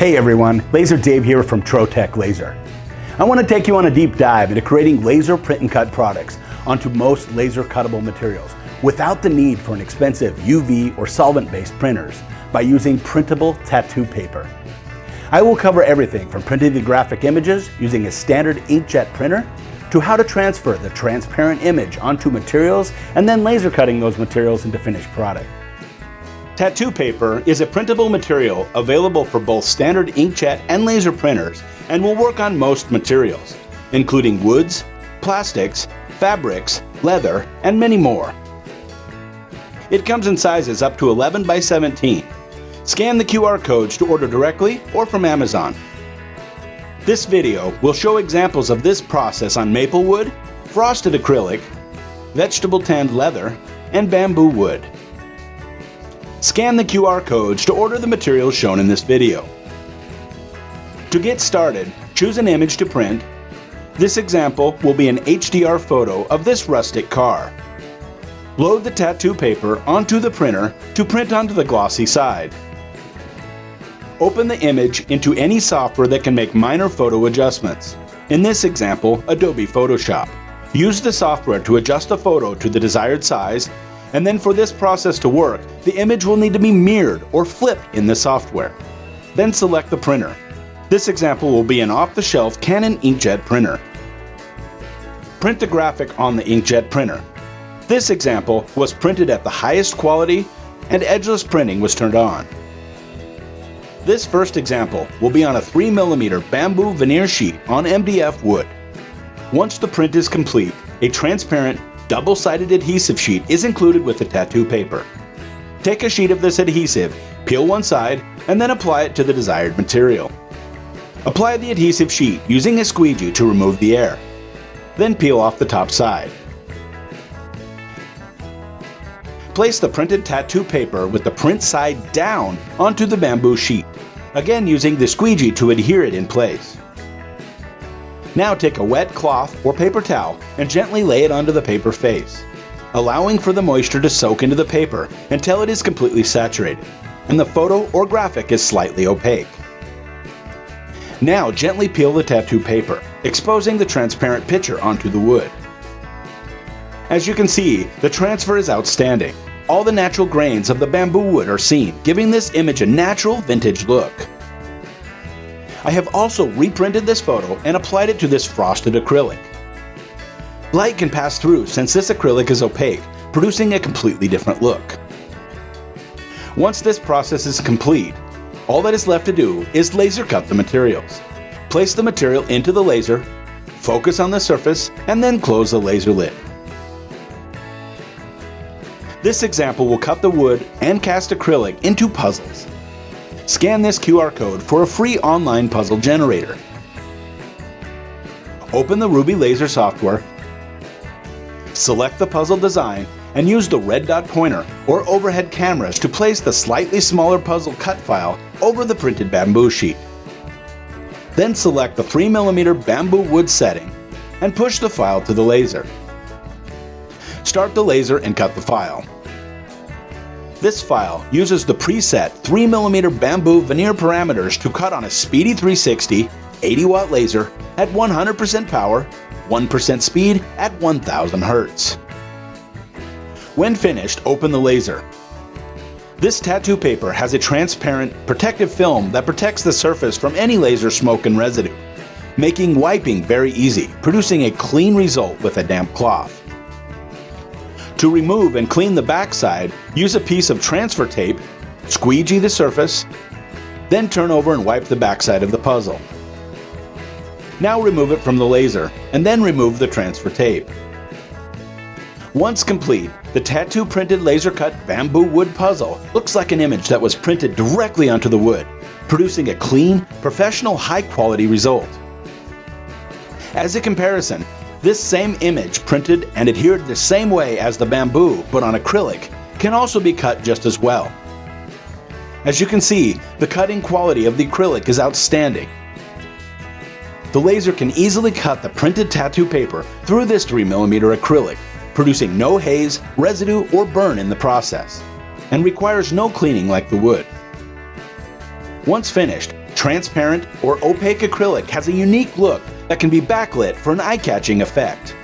Hey everyone, Laser Dave here from Trotec Laser. I want to take you on a deep dive into creating laser print and cut products onto most laser cuttable materials without the need for an expensive UV or solvent-based printers by using printable tattoo paper. I will cover everything from printing the graphic images using a standard inkjet printer to how to transfer the transparent image onto materials and then laser cutting those materials into finished product. Tattoo paper is a printable material available for both standard inkjet and laser printers and will work on most materials, including woods, plastics, fabrics, leather, and many more. It comes in sizes up to 11 by 17. Scan the QR codes to order directly or from Amazon. This video will show examples of this process on maple wood, frosted acrylic, vegetable tanned leather, and bamboo wood. Scan the QR codes to order the materials shown in this video. To get started, choose an image to print. This example will be an HDR photo of this rustic car. Load the tattoo paper onto the printer to print onto the glossy side. Open the image into any software that can make minor photo adjustments. In this example, Adobe Photoshop. Use the software to adjust the photo to the desired size, and then for this process to work, the image will need to be mirrored or flipped in the software. Then select the printer. This example will be an off-the-shelf Canon inkjet printer. Print the graphic on the inkjet printer. This example was printed at the highest quality and edgeless printing was turned on. This first example will be on a 3mm bamboo veneer sheet on MDF wood. Once the print is complete, a transparent, double-sided adhesive sheet is included with the tattoo paper. Take a sheet of this adhesive, peel one side, and then apply it to the desired material. Apply the adhesive sheet using a squeegee to remove the air. Then peel off the top side. Place the printed tattoo paper with the print side down onto the bamboo sheet, again using the squeegee to adhere it in place. Now take a wet cloth or paper towel and gently lay it onto the paper face, allowing for the moisture to soak into the paper until it is completely saturated and the photo or graphic is slightly opaque. Now gently peel the tattoo paper, exposing the transparent picture onto the wood. As you can see, the transfer is outstanding. All the natural grains of the bamboo wood are seen, giving this image a natural vintage look. I have also reprinted this photo and applied it to this frosted acrylic. Light can pass through since this acrylic is opaque, producing a completely different look. Once this process is complete, all that is left to do is laser cut the materials. Place the material into the laser, focus on the surface, and then close the laser lid. This example will cut the wood and cast acrylic into puzzles. Scan this QR code for a free online puzzle generator. Open the Ruby Laser software, select the puzzle design, and use the red dot pointer or overhead cameras to place the slightly smaller puzzle cut file over the printed bamboo sheet. Then select the 3mm bamboo wood setting and push the file to the laser. Start the laser and cut the file. This file uses the preset 3mm bamboo veneer parameters to cut on a speedy 360, 80-watt laser at 100% power, 1% speed at 1000 Hz. When finished, open the laser. This tattoo paper has a transparent, protective film that protects the surface from any laser smoke and residue, making wiping very easy, producing a clean result with a damp cloth. To remove and clean the backside, use a piece of transfer tape, squeegee the surface, then turn over and wipe the backside of the puzzle. Now remove it from the laser, and then remove the transfer tape. Once complete, the tattoo printed laser cut bamboo wood puzzle looks like an image that was printed directly onto the wood, producing a clean, professional, high-quality result. As a comparison, this same image printed and adhered the same way as the bamboo but on acrylic can also be cut just as well. As you can see, the cutting quality of the acrylic is outstanding. The laser can easily cut the printed tattoo paper through this 3mm acrylic, producing no haze, residue, or burn in the process, and requires no cleaning like the wood. Once finished, Transparent or opaque acrylic has a unique look that can be backlit for an eye-catching effect.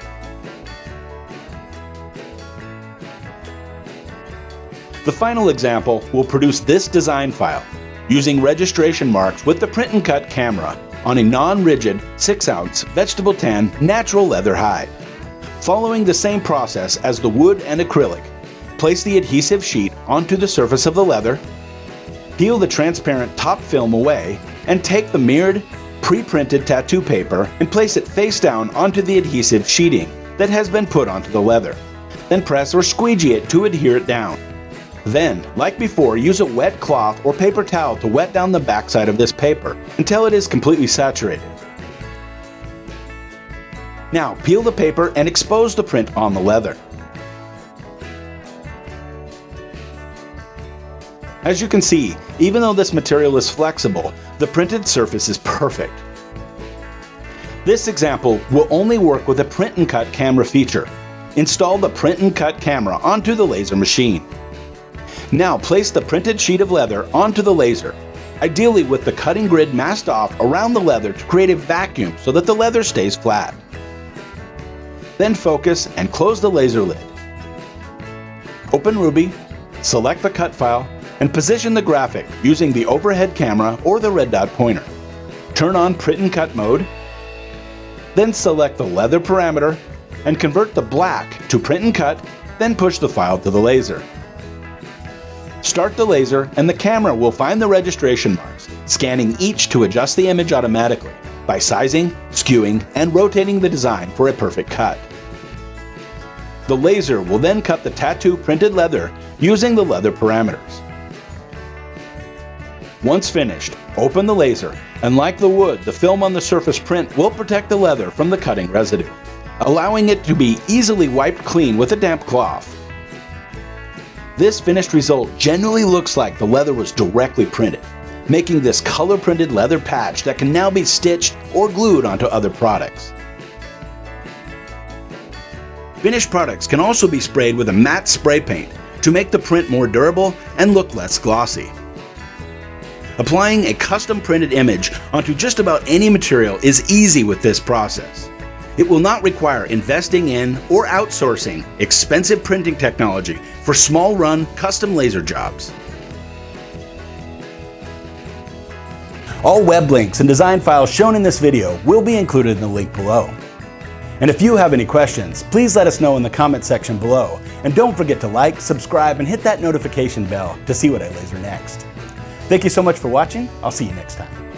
The final example will produce this design file using registration marks with the print and cut camera on a non-rigid 6-ounce vegetable tan natural leather hide. Following the same process as the wood and acrylic, place the adhesive sheet onto the surface of the leather, peel the transparent top film away, and take the mirrored, pre-printed tattoo paper and place it face down onto the adhesive sheeting that has been put onto the leather. Then press or squeegee it to adhere it down. Then, like before, use a wet cloth or paper towel to wet down the backside of this paper until it is completely saturated. Now peel the paper and expose the print on the leather. As you can see, even though this material is flexible, the printed surface is perfect. This example will only work with a print and cut camera feature. Install the print and cut camera onto the laser machine. Now place the printed sheet of leather onto the laser, ideally with the cutting grid masked off around the leather to create a vacuum so that the leather stays flat. Then focus and close the laser lid. Open Ruby, select the cut file, and position the graphic using the overhead camera or the red dot pointer. Turn on print and cut mode, then select the leather parameter and convert the black to print and cut, then push the file to the laser. Start the laser and the camera will find the registration marks, scanning each to adjust the image automatically by sizing, skewing, and rotating the design for a perfect cut. The laser will then cut the tattoo printed leather using the leather parameters. Once finished, open the laser, and like the wood, the film on the surface print will protect the leather from the cutting residue, allowing it to be easily wiped clean with a damp cloth. This finished result generally looks like the leather was directly printed, making this color-printed leather patch that can now be stitched or glued onto other products. Finished products can also be sprayed with a matte spray paint to make the print more durable and look less glossy. Applying a custom printed image onto just about any material is easy with this process. It will not require investing in or outsourcing expensive printing technology for small-run custom laser jobs. All web links and design files shown in this video will be included in the link below. And if you have any questions, please let us know in the comment section below. And don't forget to like, subscribe, and hit that notification bell to see what I laser next. Thank you so much for watching. I'll see you next time.